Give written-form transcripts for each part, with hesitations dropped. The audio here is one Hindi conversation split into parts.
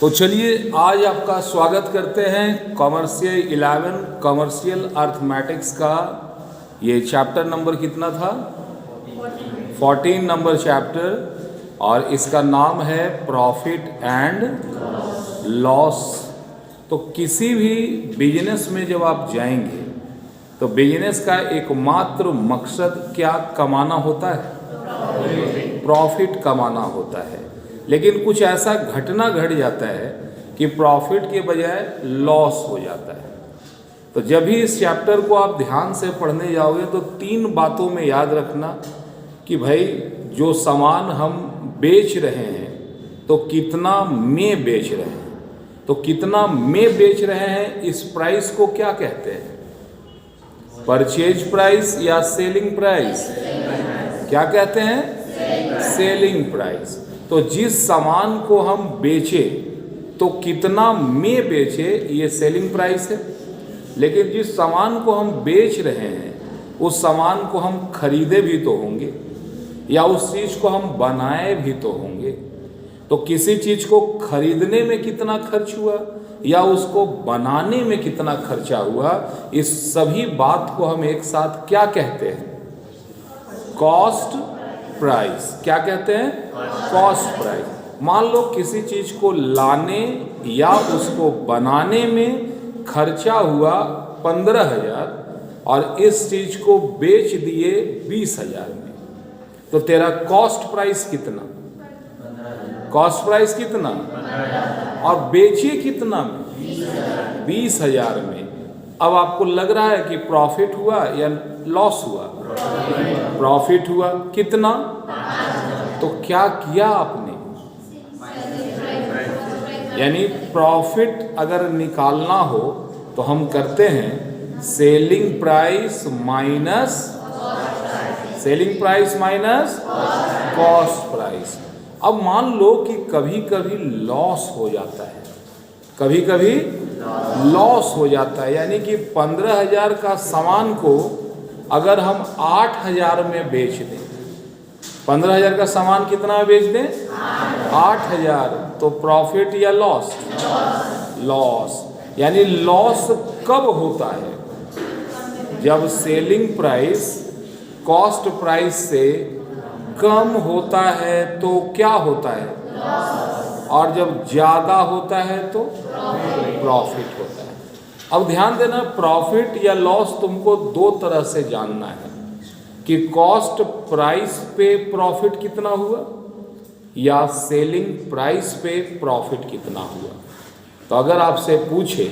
तो चलिए आज आपका स्वागत करते हैं कॉमर्शियल अर्थमेटिक्स का। ये चैप्टर नंबर कितना था? 14 नंबर चैप्टर, और इसका नाम है प्रॉफिट एंड लॉस। तो किसी भी बिजनेस में जब आप जाएंगे तो बिजनेस का एकमात्र मकसद क्या कमाना होता है? प्रॉफिट कमाना होता है। लेकिन कुछ ऐसा घटना घट जाता है कि प्रॉफिट के बजाय लॉस हो जाता है। तो जब भी इस चैप्टर को आप ध्यान से पढ़ने जाओगे तो 3 बातों में याद रखना कि भाई जो सामान हम बेच रहे हैं तो कितना में बेच रहे हैं। तो कितना में बेच रहे हैं, इस प्राइस को क्या कहते हैं? परचेज प्राइस या सेलिंग प्राइस? क्या कहते हैं? Selling price. तो जिस सामान को हम बेचे तो कितना में बेचे, ये सेलिंग प्राइस है। लेकिन जिस सामान को हम बेच रहे हैं उस सामान को हम खरीदे भी तो होंगे, या उस चीज़ को हम बनाए भी तो होंगे। तो किसी चीज़ को खरीदने में कितना खर्च हुआ या उसको बनाने में कितना खर्चा हुआ, इस सभी बात को हम एक साथ क्या कहते हैं? Cost price. क्या कहते हैं? Cost price. मान लो किसी चीज़ को लाने या उसको बनाने में खर्चा हुआ 15,000 और इस चीज़ को बेच दिए 20,000 में, तो तेरा कॉस्ट प्राइस कितना? कॉस्ट प्राइस कितना? और बेचे कितना में? 20,000 में। अब आपको लग रहा है कि प्रॉफिट हुआ या लॉस हुआ? प्रॉफिट हुआ। कितना? तो क्या किया आपने? यानी प्रॉफिट अगर निकालना हो तो हम करते हैं selling price minus cost price. अब मान लो कि कभी कभी लॉस हो जाता है, कभी कभी लॉस हो जाता है। यानी कि 15,000 का सामान को अगर हम 8,000 में बेच दें, 15,000 का सामान कितना में बेच दें? 8,000। तो प्रॉफिट या लॉस? लॉस। यानी लॉस कब होता है? जब सेलिंग प्राइस कॉस्ट प्राइस से कम होता है तो क्या होता है? और जब ज़्यादा होता है तो प्रॉफिट होता है। अब ध्यान देना, प्रॉफिट या लॉस तुमको 2 तरह से जानना है कि कॉस्ट प्राइस पे प्रॉफिट कितना हुआ या सेलिंग प्राइस पे प्रॉफिट कितना हुआ। तो अगर आपसे पूछे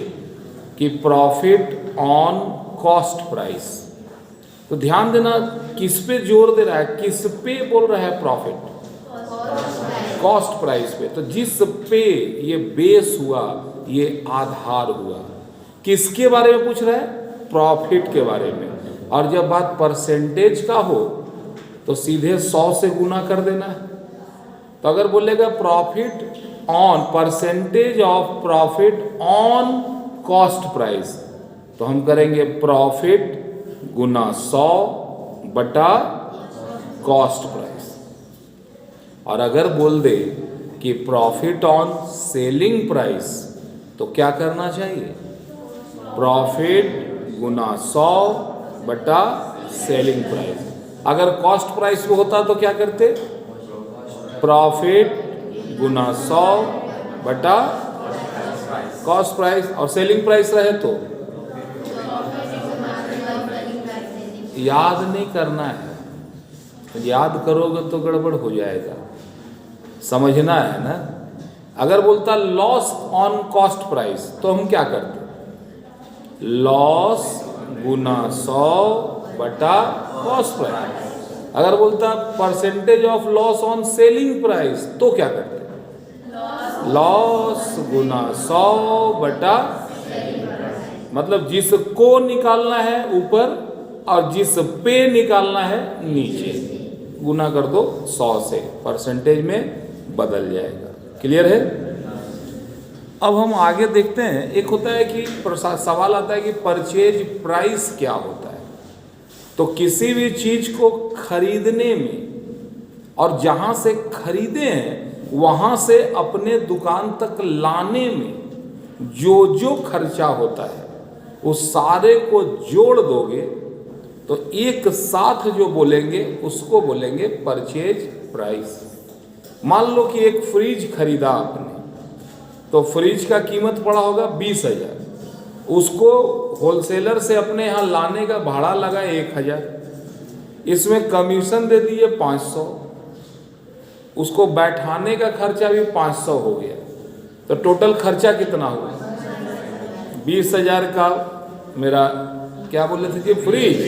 कि प्रॉफिट ऑन कॉस्ट प्राइस, तो ध्यान देना किस पे जोर दे रहा है, किस पे बोल रहा है प्रॉफिट? कॉस्ट प्राइस पे। तो जिस पे ये बेस हुआ, ये आधार हुआ, किसके बारे में पूछ रहा है? प्रॉफिट के बारे में। और जब बात परसेंटेज का हो तो सीधे 100 से गुना कर देना है। तो अगर बोलेगा profit on, percentage of profit on cost price, तो हम करेंगे प्रॉफिट गुना 100 बटा कॉस्ट प्राइस। और अगर बोल दे कि प्रॉफिट ऑन सेलिंग प्राइस, तो क्या करना चाहिए? प्रॉफिट गुना 100 बटा सेलिंग प्राइस। अगर कॉस्ट प्राइस वो होता तो क्या करते? प्रॉफिट गुना 100 बटा कॉस्ट प्राइस। और सेलिंग प्राइस रहे तो याद नहीं करना है, याद करोगे तो गड़बड़ हो जाएगा, समझना है ना। अगर बोलता लॉस ऑन कॉस्ट प्राइस तो हम क्या करते? लॉस गुना 100 बटा कॉस्ट प्राइस। अगर बोलता percentage of loss on selling price तो क्या करते? लॉस गुना 100 बटा, मतलब जिसको निकालना है ऊपर और जिस पे निकालना है नीचे, गुना कर दो 100 से, परसेंटेज में बदल जाएगा। क्लियर है? अब हम आगे देखते हैं। एक होता है कि सवाल आता है कि परचेज प्राइस क्या होता है। तो किसी भी चीज़ को खरीदने में और जहाँ से खरीदे हैं वहाँ से अपने दुकान तक लाने में जो जो खर्चा होता है उस सारे को जोड़ दोगे तो एक साथ जो बोलेंगे उसको बोलेंगे परचेज प्राइस। मान लो कि एक फ्रिज खरीदा आपने, तो फ्रिज का कीमत पड़ा होगा 20,000, उसको होलसेलर से अपने यहाँ लाने का भाड़ा लगा 1,000, इसमें कमीशन दे दिए 500, उसको बैठाने का खर्चा भी 500 हो गया, तो टोटल खर्चा कितना हुआ? 20,000 का मेरा क्या बोले थे कि फ्रिज,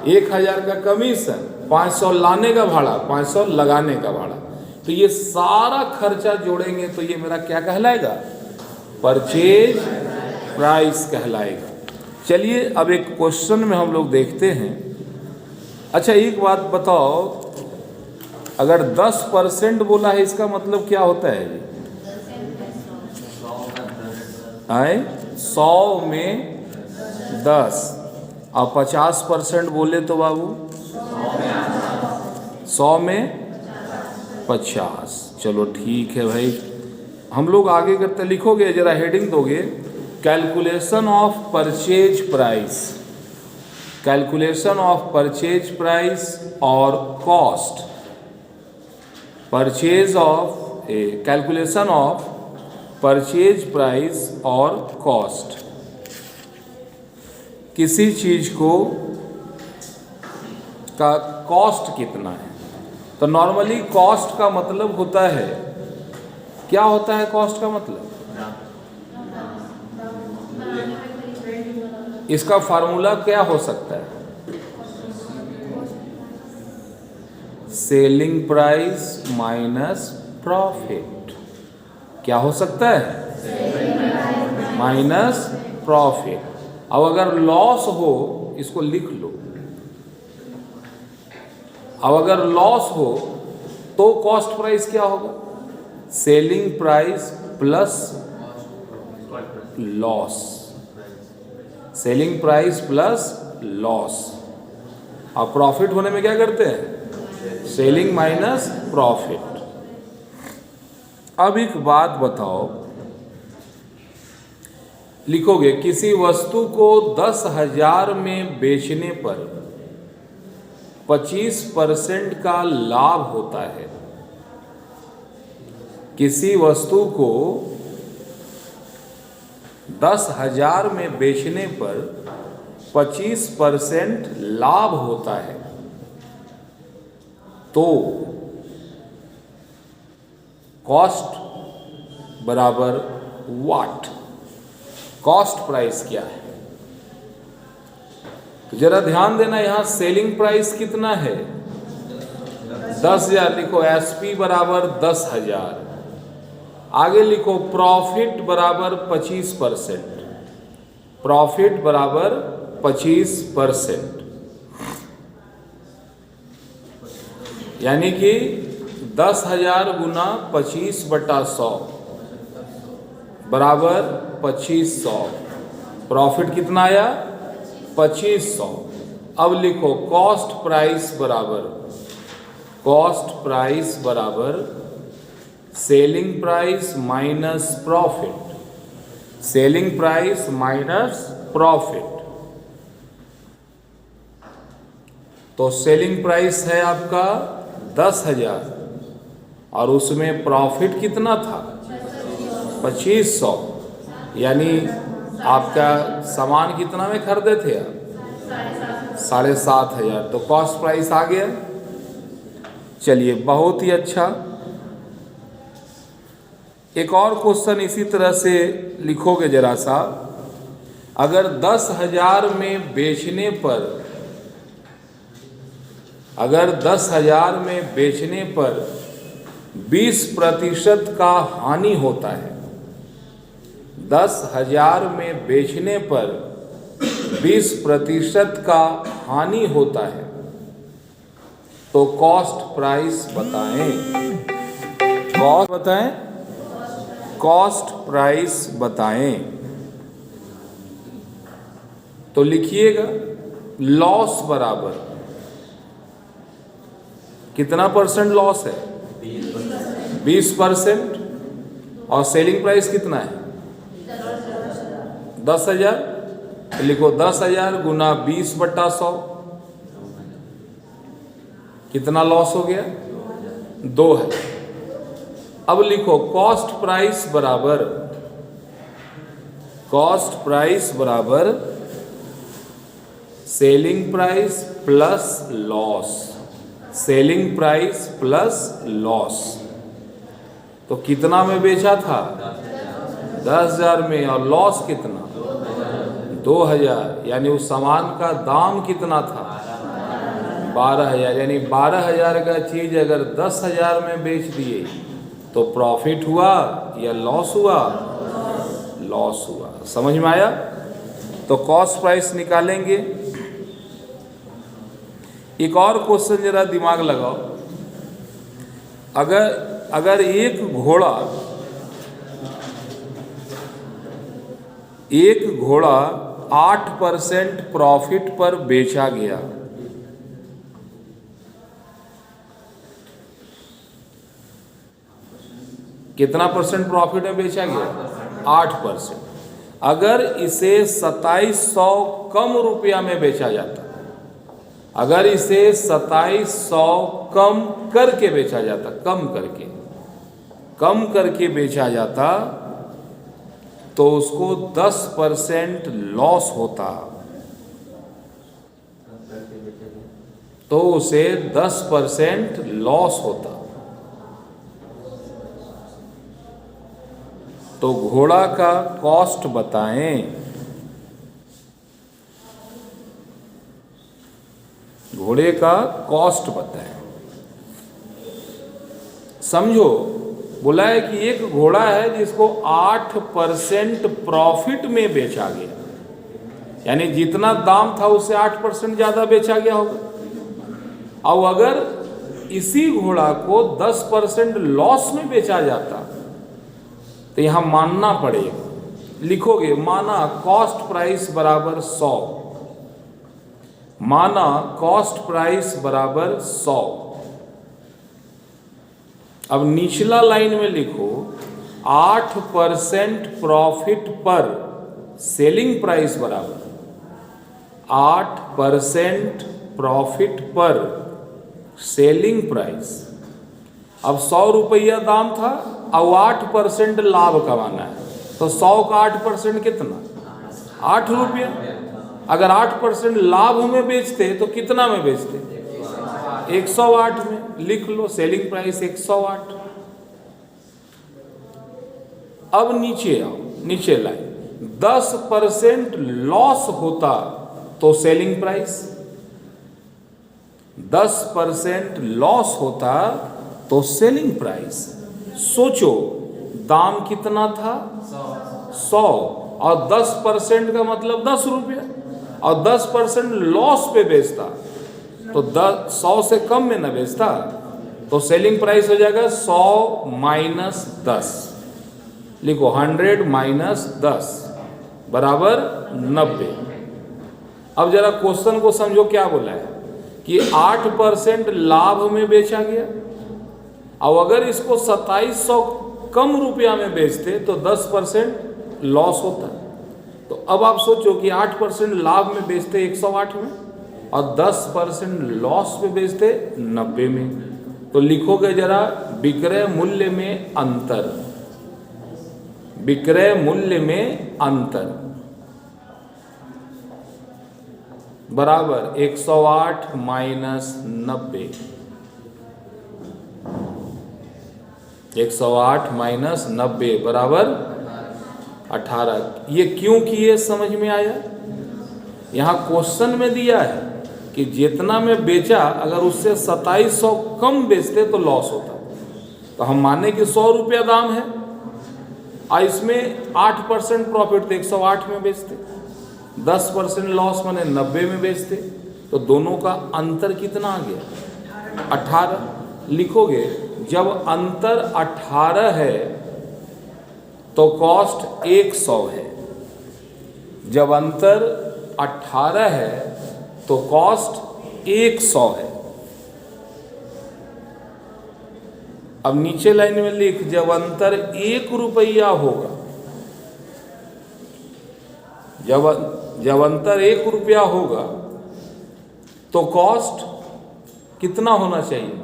1,000 का कमीशन, 500 लाने का भाड़ा, 500 लगाने का भाड़ा, तो ये सारा खर्चा जोड़ेंगे तो ये मेरा क्या कहलाएगा? परचेज प्राइस कहलाएगा। चलिए अब एक क्वेश्चन में हम लोग देखते हैं। अच्छा एक बात बताओ, अगर 10% बोला है इसका मतलब क्या होता है? आए 100 में 10 और 50% बोले तो बाबू 100 में 50। चलो ठीक है भाई, हम लोग आगे करते, लिखोगे जरा हेडिंग दोगे, calculation of purchase price, calculation of purchase price और cost, purchase of calculation of purchase price और कॉस्ट। किसी चीज को का कॉस्ट कितना है, तो नॉर्मली कॉस्ट का मतलब होता है, क्या होता है कॉस्ट का मतलब? इसका फार्मूला क्या हो सकता है? Selling price minus profit. क्या हो सकता है? Minus profit. अब अगर लॉस हो, इसको लिख लो, अब अगर लॉस हो तो कॉस्ट प्राइस क्या होगा? Selling price plus loss, selling price plus loss. अब प्रॉफिट होने में क्या करते हैं? Selling minus profit. अब एक बात बताओ, लिखोगे किसी वस्तु को 10,000 में बेचने पर 25% का लाभ होता है। किसी वस्तु को 10,000 में बेचने पर 25% लाभ होता है, तो कॉस्ट बराबर व्हाट? कॉस्ट प्राइस क्या है? तो जरा ध्यान देना, यहां सेलिंग प्राइस कितना है? 10,000, लिखो एसपी बराबर 10,000। आगे लिखो प्रॉफिट बराबर 25%, प्रॉफिट बराबर 25%, यानी कि 10,000 गुना 25/100 बराबर 2500। प्रॉफिट कितना आया? 2500। अब लिखो कॉस्ट प्राइस बराबर, कॉस्ट प्राइस बराबर selling price minus profit, selling price minus profit. तो सेलिंग प्राइस है आपका 10,000 और उसमें प्रॉफिट कितना था? 2500, यानी आपका सामान कितना में खरीदे थे आप? 7,500। तो कॉस्ट प्राइस आ गया। चलिए बहुत ही अच्छा। एक और क्वेश्चन इसी तरह से लिखोगे जरा सा, अगर 10,000 में बेचने पर, अगर 10,000 में बेचने पर 20% का हानि होता है, 10,000 में बेचने पर 20% का हानि होता है, तो कॉस्ट प्राइस बताएं। कॉस्ट बताएं, कॉस्ट प्राइस बताएं। तो लिखिएगा लॉस बराबर कितना % लॉस है? 20%, और सेलिंग प्राइस कितना है 10,000। लिखो 10,000 गुना 20/100, कितना लॉस हो गया 2,000। अब लिखो कॉस्ट प्राइस बराबर selling price plus loss, selling price plus loss. तो कितना में बेचा था 10,000 में, और लॉस कितना 2,000, यानी उस सामान का दाम कितना था 12,000। यानी 12,000 का चीज अगर 10,000 में बेच दिए तो प्रॉफिट हुआ या लॉस हुआ, लॉस हुआ। समझ में आया। तो कॉस्ट प्राइस निकालेंगे। एक और क्वेश्चन जरा दिमाग लगाओ, अगर एक घोड़ा 8% प्रॉफिट पर बेचा गया, कितना परसेंट प्रॉफिट में बेचा गया 8%। अगर इसे 2700 कम रुपया में बेचा जाता, अगर इसे 2700 कम करके बेचा जाता, कम करके बेचा जाता तो उसको 10% लॉस होता, तो उसे 10% लॉस होता। तो घोड़ा का कॉस्ट बताएं। घोड़े का कॉस्ट बताएं। समझो, बोला है कि एक घोड़ा है जिसको 8% प्रॉफिट में बेचा गया, यानी जितना दाम था उससे 8% ज्यादा बेचा गया होगा। और अगर इसी घोड़ा को 10% लॉस में बेचा जाता तो यहां मानना पड़ेगा, लिखोगे माना कॉस्ट प्राइस बराबर 100, माना कॉस्ट प्राइस बराबर 100। अब निचला लाइन में लिखो 8% प्रॉफिट पर सेलिंग प्राइस बराबर 8% प्रॉफिट पर सेलिंग प्राइस। अब 100 रुपया दाम था और 8% लाभ कमाना है, तो 100 का 8% कितना 8 रुपया। अगर 8% लाभ में बेचते तो कितना में बेचते 108 में। लिख लो सेलिंग प्राइस 108। अब नीचे आओ, नीचे लाइन 10% लॉस होता तो सेलिंग प्राइस, 10% लॉस होता तो सेलिंग प्राइस। सोचो दाम कितना था 100 और 10% का मतलब 10 रुपया, और 10% लॉस पे बेचता तो 100 से कम में ना बेचता, तो सेलिंग प्राइस हो जाएगा 100 माइनस 10। लिखो 100 माइनस 10 बराबर 90। अब जरा क्वेश्चन को समझो, क्या बोला है कि 8% लाभ में बेचा गया, और अगर इसको 2700 कम रुपया में बेचते तो 10% लॉस होता। तो अब आप सोचो कि 8% लाभ में बेचते 108 में और 10% लॉस में बेचते 90 में, तो लिखोगे जरा विक्रय मूल्य में अंतर, विक्रय मूल्य में अंतर बराबर 108 माइनस 90, 108 माइनस 90 बराबर 18। ये क्यों किए समझ में आया। यहाँ क्वेश्चन में दिया है कि जितना में बेचा अगर उससे 2700 कम बेचते तो लॉस होता, तो हम माने कि 100 रुपया दाम है और इसमें 8% प्रॉफिट थे 108 में बेचते, 10% लॉस माने 90 में बेचते, तो दोनों का अंतर कितना आ गया 18। लिखोगे जब अंतर 18 है तो कॉस्ट 100 है, जब अंतर 18 है तो कॉस्ट 100 है। अब नीचे लाइन में लिख, जब अंतर 1 रुपया होगा, जब अंतर 1 रुपया होगा तो कॉस्ट कितना होना चाहिए?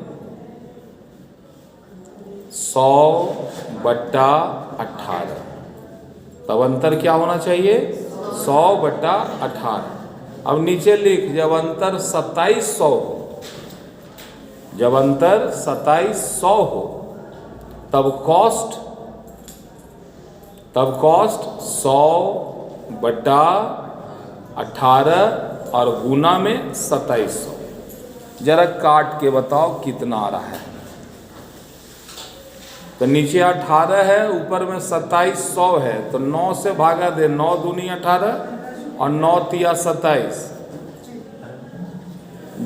100/18। तब अंतर क्या होना चाहिए? 100/18। अब नीचे लिख, जब अंतर 2700 हो, जब अंतर 2700 हो तब कॉस्ट 100/18 और गुना में 2700। जरा काट के बताओ कितना आ रहा है। तो नीचे 18 है, ऊपर में 2700 है, तो 9 से भागा दे, 9 दूनी 18 और 9 तिया 27।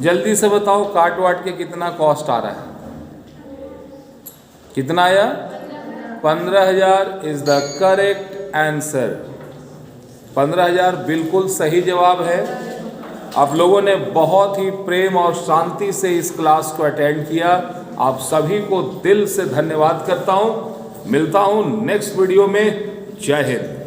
जल्दी से बताओ काट वाट के कितना कॉस्ट आ रहा है? कितना आया? 15,000 इज द करेक्ट आंसर। 15,000 बिल्कुल सही जवाब है। आप लोगों ने बहुत ही प्रेम और शांति से इस क्लास को अटेंड किया। आप सभी को दिल से धन्यवाद करता हूं। मिलता हूं नेक्स्ट वीडियो में। जय हिंद।